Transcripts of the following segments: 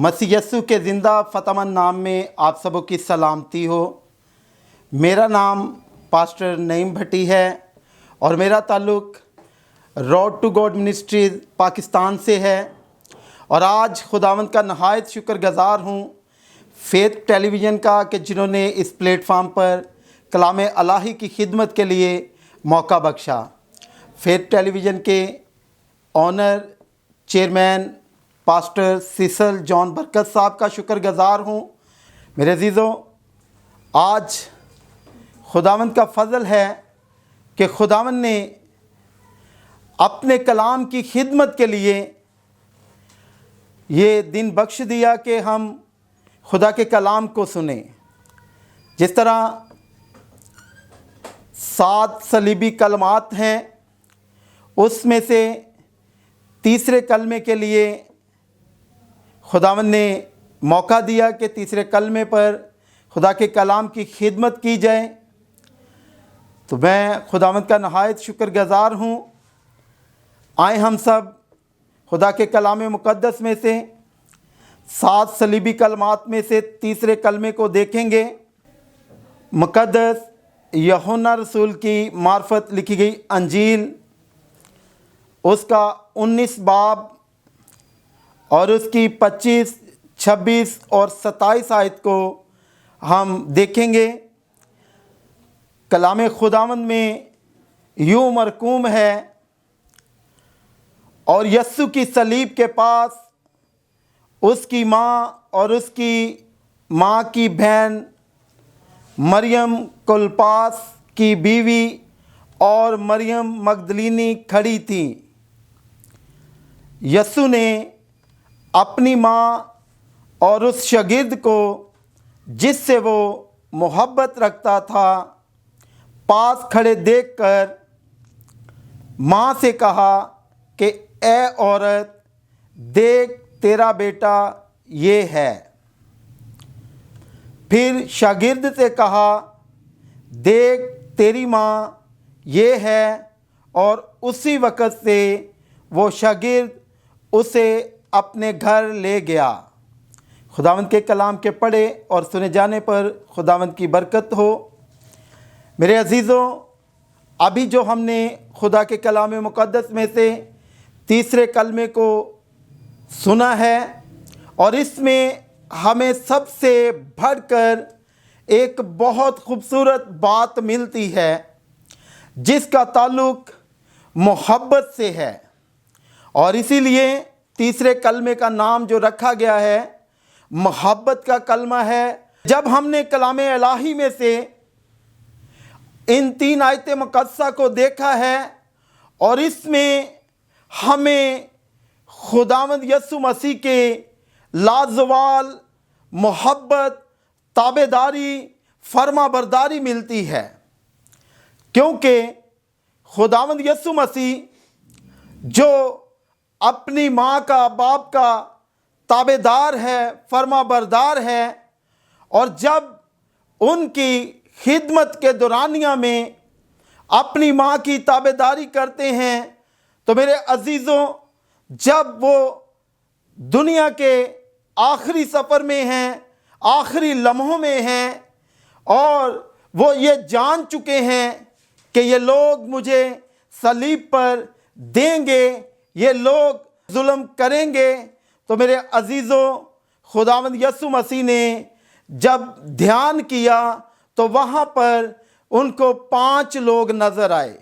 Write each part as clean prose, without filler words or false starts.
मसीह यस्सु के ज़िंदा फ़तमंद नाम में आप सबों की सलामती हो। मेरा नाम पास्टर नईम भट्टी है और मेरा ताल्लुक़ road to God ministries Pakistan से है। और आज खुदावंद का नहायत शुक्रगुज़ार हूँ फेथ टेलीविज़न का कि जिन्होंने इस प्लेटफार्म पर कलाम इलाही की खिदमत के लिए मौका बख्शा। फेथ टेलीविज़न के honour chairman pastor Cecil John Barkat sahab का शुक्रगुज़ार हूँ। मेरे अजीज़ों, आज खुदावंद का फ़ज़ल है कि खुदावंद ने अपने कलाम की खिदमत के लिए ये दिन बख्श दिया कि हम खुदा के कलाम को सुने। जिस तरह 7 सलीबी कलमात हैं, उसमें से तीसरे कलमे के लिए खुदावंद ने मौका दिया कि तीसरे कलमे पर खुदा के कलाम की खिदमत की जाए। तो मैं खुदावंद का नहायत शुक्रगुज़ार हूँ। आए हम सब खुदा के कलाम मुक़द्दस में से 7 सलीबी कलमात में से तीसरे कलमे को देखेंगे। मुक़द्दस यूहन्ना रसूल की मार्फत लिखी गई अंजील, उसका 19 बाब और उसकी 25, 26 और 27 आयत को हम देखेंगे। कलाम खुदावंद में यूँ मरकूम है, और यस्सु की सलीब के पास उसकी माँ और उसकी माँ की बहन मरियम कुलपास की बीवी और मरियम मगदलीनी खड़ी थी। यस्सु ने अपनी माँ और उस शागिर्द को जिससे वो मोहब्बत रखता था पास खड़े देखकर माँ से कहा कि ए औरत, देख तेरा बेटा ये है। फिर शागिर्द से कहा, देख तेरी माँ ये है। और उसी वक़्त से वो शागिर्द उसे अपने घर ले गया। खुदावंद के कलाम के पढ़े और सुने जाने पर खुदावंद की बरकत हो। मेरे अजीज़ों, अभी जो हमने खुदा के कलाम मुक़द्दस में से तीसरे कलमे को सुना है, और इसमें हमें सबसे बढ़कर एक बहुत खूबसूरत बात मिलती है जिसका ताल्लुक़ मोहब्बत से है। और इसीलिए तीसरे कलमे का नाम जो रखा गया है मोहब्बत का कलमा है। जब हमने कलाम इलाही में से इन 3 आयत मुक़द्दसा को देखा है और इसमें हमें खुदावंद यस्सु मसीह के लाजवाल मोहब्बत, ताबेदारी, फर्माबरदारी मिलती है। क्योंकि खुदावंद यस्सु मसीह जो अपनी माँ का, बाप का ताबेदार है, फर्माबरदार है, और जब उनकी खिदमत के दौरानिया में अपनी माँ की ताबेदारी करते हैं, तो मेरे अजीज़ों, जब वो दुनिया के आखिरी सफ़र में हैं, आखिरी लम्हों में हैं, और वो ये जान चुके हैं कि ये लोग मुझे सलीब पर देंगे, ये लोग जुल्म करेंगे, तो मेरे अजीज़ों, खुदावंद यस्सु मसीह ने जब ध्यान किया तो वहाँ पर उनको 5 लोग नज़र आए,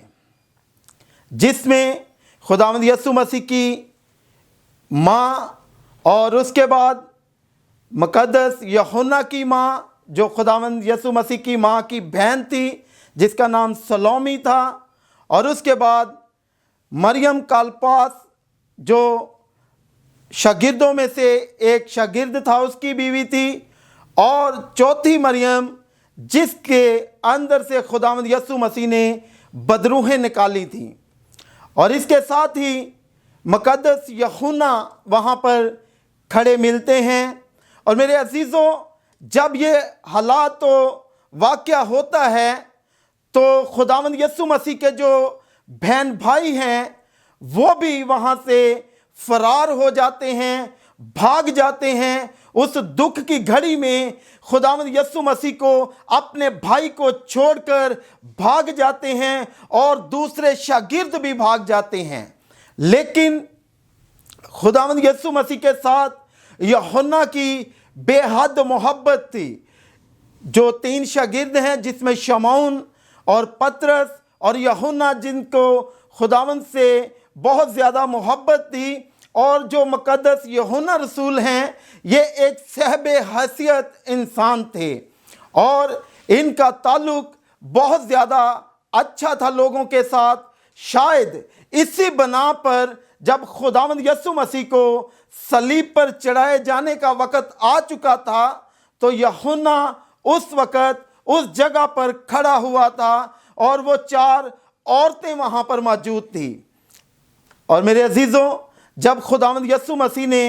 जिसमें खुदावंद यस्सु मसीह की माँ और उसके बाद मुक़द्दस यूहन्ना की माँ जो खुदावंद यस्सु मसीह की माँ की बहन थी जिसका नाम सलोमी था, और उसके बाद मरियम कुलपास जो शागिर्दों में से एक शागिर्द था उसकी बीवी थी, और चौथी मरियम जिसके अंदर से खुदावंद यस्सु मसीह ने बदरूहें निकाली थी। और इसके साथ ही मुक़द्दस यूहन्ना वहाँ पर खड़े मिलते हैं। और मेरे अजीज़ों, जब ये हालात वाक़या होता है तो खुदावंद यस्सु मसीह के जो बहन भाई हैं वो भी वहाँ से फ़रार हो जाते हैं, भाग जाते हैं। उस दुख की घड़ी में खुदावंद यीशु मसीह को अपने भाई को छोड़कर भाग जाते हैं और दूसरे शागिर्द भी भाग जाते हैं। लेकिन खुदावंद यीशु मसीह के साथ यूहन्ना की बेहद मोहब्बत थी। जो 3 शागिर्द हैं, जिसमें शमौन और पतरस और यूहन्ना, जिनको खुदावंद से बहुत ज़्यादा मोहब्बत थी, और जो मुकद्दस यूहन्ना रसूल हैं, ये एक साहिबे हैसियत इंसान थे और इनका ताल्लुक बहुत ज़्यादा अच्छा था लोगों के साथ। शायद इसी बना पर जब खुदावंद यीशु मसीह को सलीब पर चढ़ाए जाने का वक़्त आ चुका था, तो यूहन्ना उस वक़्त उस जगह पर खड़ा हुआ था और वो 4 औरतें वहाँ पर मौजूद थी। और मेरे अजीज़ों, जब खुदावंद यीशु मसीह ने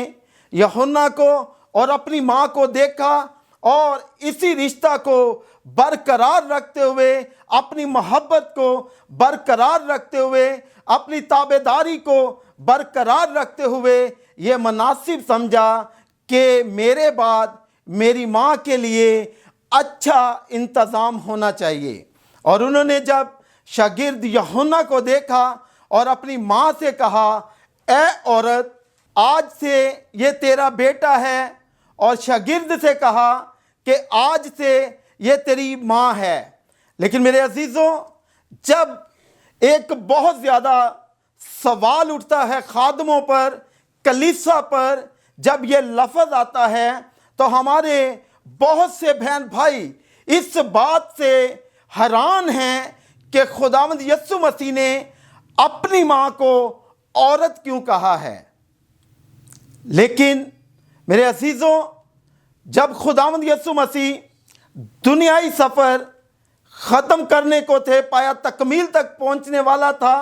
यूहन्ना को और अपनी माँ को देखा और इसी रिश्ता को बरकरार रखते हुए, अपनी मोहब्बत को बरकरार रखते हुए, अपनी ताबेदारी को बरकरार रखते हुए, ये मुनासिब समझा कि मेरे बाद मेरी माँ के लिए अच्छा इंतज़ाम होना चाहिए। और उन्होंने जब शागिर्द यूहन्ना को देखा और अपनी माँ से कहा, ए औरत, आज से ये तेरा बेटा है, और शागिर्द से कहा कि आज से ये तेरी माँ है। लेकिन मेरे अजीज़ों, जब एक बहुत ज़्यादा सवाल उठता है खादमों पर, कलीसिया पर, जब ये लफ्ज़ आता है, तो हमारे बहुत से बहन भाई इस बात से हैरान हैं कि खुदावंद यीशु मसीह ने अपनी माँ को औरत क्यों कहा है। लेकिन मेरे अजीज़ों, जब खुदावंद यीशु मसीह दुनियाई सफ़र ख़त्म करने को थे, पाया तकमील तक पहुँचने वाला था,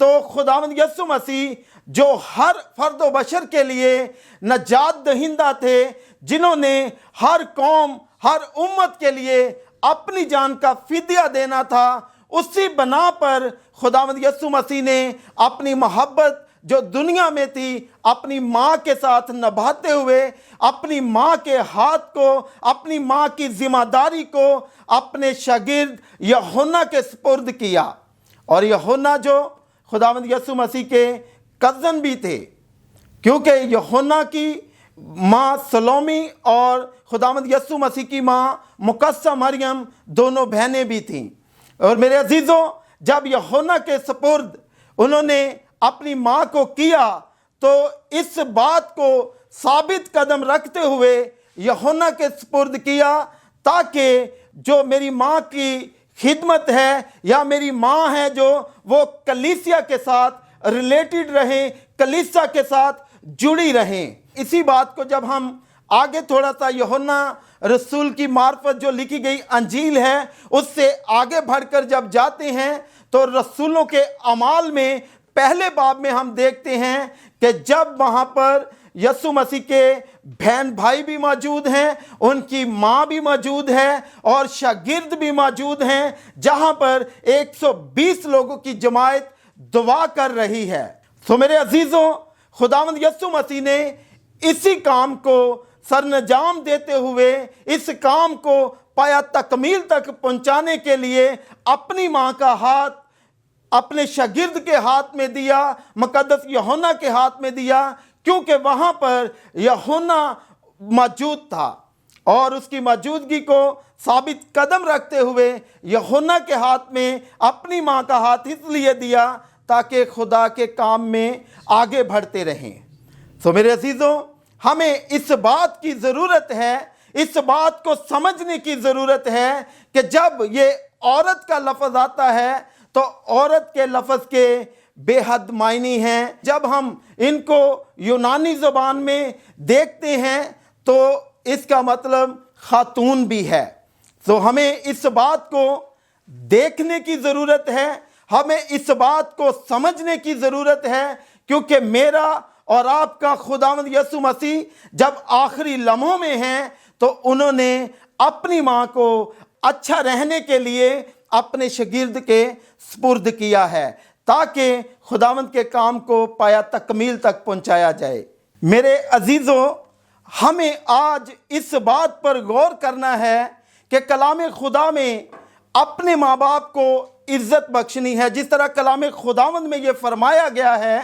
तो खुदावंद यीशु मसीह जो हर फर्द व बशर के लिए नजात दहिंदा थे, जिन्होंने हर कौम, हर उम्मत के लिए अपनी जान का फिदिया देना था, उसी बना पर खुदावंद यीशु मसीह ने अपनी मोहब्बत जो दुनिया में थी, अपनी माँ के साथ निभाते हुए, अपनी माँ के हाथ को, अपनी माँ की जिम्मेदारी को अपने शागिर्द यूहन्ना के सुपुर्द किया। और यूहन्ना जो खुदावंद यीशु मसीह के कज़न भी थे, क्योंकि यूहन्ना की माँ सलोमी और खुदावंद यीशु मसीह की माँ मुकद्दसा मरियम दोनों बहनें भी थीं। और मेरे अजीज़ों, जब यूहन्ना के सुपुर्द उन्होंने अपनी माँ को किया, तो इस बात को साबित कदम रखते हुए यूहन्ना के सुपुर्द किया, ताकि जो मेरी माँ की खिदमत है या मेरी माँ है, जो वो कलीसिया के साथ रिलेटेड रहें, कलीसिया के साथ जुड़ी रहें। इसी बात को जब हम आगे थोड़ा सा यूहन्ना रसूल की मार्फत जो लिखी गई अंजील है, उससे आगे बढ़कर जब जाते हैं, तो रसूलों के अमाल में पहले बाब में हम देखते हैं कि जब वहाँ पर यीशु मसीह के बहन भाई भी मौजूद हैं, उनकी माँ भी मौजूद है और शागिर्द भी मौजूद हैं, जहाँ पर 120 लोगों की जमात दुआ कर रही है। तो मेरे अजीज़ों, खुदावंद यीशु मसीह ने इसी काम को सरंजाम देते हुए, इस काम को पाया तकमील तक पहुंचाने के लिए अपनी माँ का हाथ अपने शागिर्द के हाथ में दिया, मुकद्दस यूहन्ना के हाथ में दिया, क्योंकि वहाँ पर यूहन्ना मौजूद था। और उसकी मौजूदगी को साबित कदम रखते हुए यूहन्ना के हाथ में अपनी माँ का हाथ इसलिए दिया ताकि खुदा के काम में आगे बढ़ते रहें। तो मेरे अजीज़ों, हमें इस बात की ज़रूरत है, इस बात को समझने की ज़रूरत है कि जब ये औरत का लफ्ज़ आता है, तो औरत के लफ्ज़ के बेहद मायने हैं। जब हम इनको यूनानी ज़बान में देखते हैं, तो इसका मतलब खातून भी है। तो हमें इस बात को देखने की ज़रूरत है, हमें इस बात को समझने की ज़रूरत है, क्योंकि मेरा और आपका खुदावंद यीशु मसीह जब आखिरी लम्हों में हैं, तो उन्होंने अपनी माँ को अच्छा रहने के लिए अपने शागिर्द के सुपुर्द किया है, ताकि खुदावंद के काम को पाया तकमील तक पहुंचाया जाए। मेरे अजीज़ों, हमें आज इस बात पर गौर करना है कि कलाम खुदा में अपने माँ बाप को इज़्ज़त बख्शनी है। जिस तरह कलाम खुदावंद में ये फरमाया गया है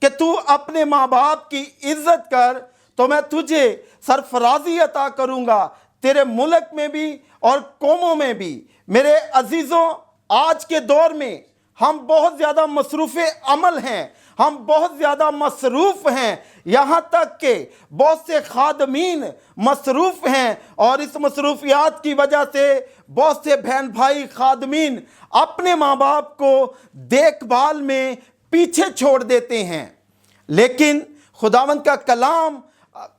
कि तू अपने माँ बाप की इज़्ज़त कर तो मैं तुझे सरफराजी अता करूँगा, तेरे मुल्क में भी और कौमों में भी। मेरे अजीज़ों, आज के दौर में हम बहुत ज़्यादा मसरूफ़ अमल हैं, हम बहुत ज़्यादा मसरूफ़ हैं, यहाँ तक कि बहुत से खादमीन मसरूफ़ हैं और इस मसरूफियात की वजह से बहुत से बहन भाई खादमीन अपने माँ बाप को देखभाल में पीछे छोड़ देते हैं। लेकिन खुदावंद का कलाम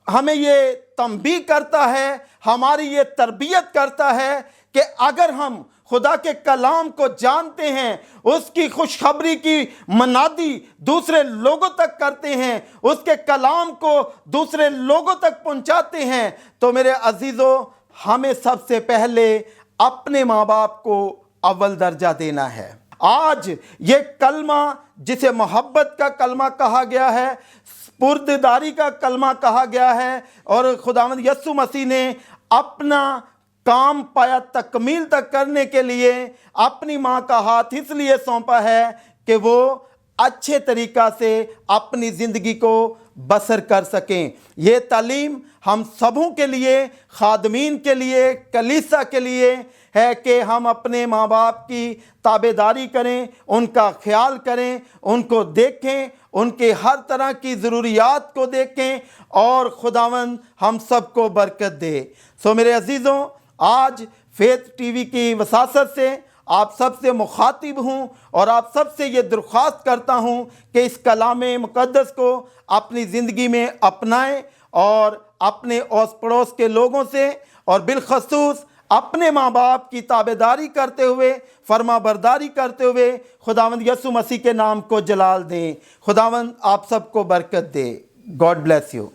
हमें ये तंबीह करता है, हमारी ये तरबियत करता है कि अगर हम खुदा के कलाम को जानते हैं, उसकी खुशखबरी की मनादी दूसरे लोगों तक करते हैं, उसके कलाम को दूसरे लोगों तक पहुंचाते हैं, तो मेरे अजीज़ों, हमें सबसे पहले अपने माँ बाप को अव्वल दर्जा देना है। आज ये कलमा जिसे मोहब्बत का कलमा कहा गया है, पुरदारी का कलमा कहा गया है, और खुदावंद यीशु मसीह ने अपना काम पाया तकमील तक करने के लिए अपनी माँ का हाथ इसलिए सौंपा है कि वो अच्छे तरीक़ा से अपनी ज़िंदगी को बसर कर सकें। ये तालीम हम सबों के लिए, खादमीन के लिए, कलीसा के लिए है कि हम अपने माँ बाप की ताबेदारी करें, उनका ख्याल करें, उनको देखें, उनके हर तरह की ज़रूरियात को देखें और खुदावंद हम सबको बरकत दे। सो मेरे अजीज़ों, आज फेथ टीवी की वसासत से आप सबसे मुखातिब हूँ और आप सबसे ये दरख्वास्त करता हूँ कि इस कलाम मुक़द्दस को अपनी ज़िंदगी में अपनाएं और अपने ओस पड़ोस के लोगों से और बिलखसूस अपने माँ बाप की ताबेदारी करते हुए, फरमा बरदारी करते हुए खुदावंद यीशु मसीह के नाम को जलाल दें। खुदावंद आप सबको बरकत दे। God bless you.